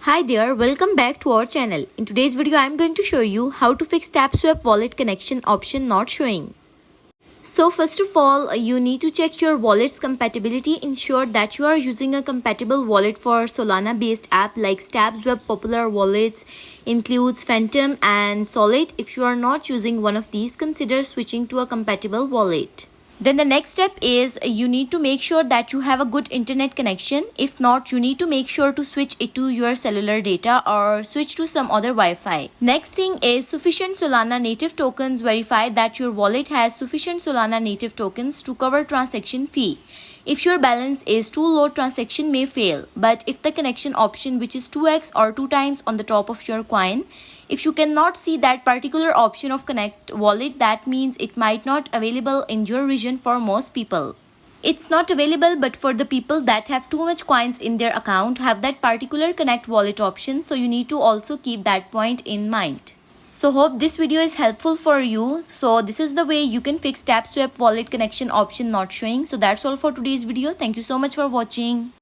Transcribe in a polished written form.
Hi there, welcome back to our channel. In today's video, I am going to show you how to fix TapSwap Wallet connection option not showing. So first of all, you need to check your wallet's compatibility. Ensure that you are using a compatible wallet for Solana based app like TapSwap popular wallets includes Phantom and Solid. If you are not using one of these, consider switching to a compatible wallet. Then the next step is you need to make sure that you have a good internet connection. If not, you need to make sure to switch it to your cellular data or switch to some other Wi-Fi. Next thing is sufficient Solana native tokens. Verify that your wallet has sufficient Solana native tokens to cover transaction fee. If your balance is too low, transaction may fail. But if the connection option, which is 2x or 2 times on the top of your coin, if you cannot see that particular option of connect wallet, that means it might not available in your region for most people. It's not available, but for the people that have too much coins in their account have that particular connect wallet option. So you need to also keep that point in mind. So hope this video is helpful for you. So this is the way you can fix TapSwap wallet connection option not showing. So that's all for today's video. Thank you so much for watching.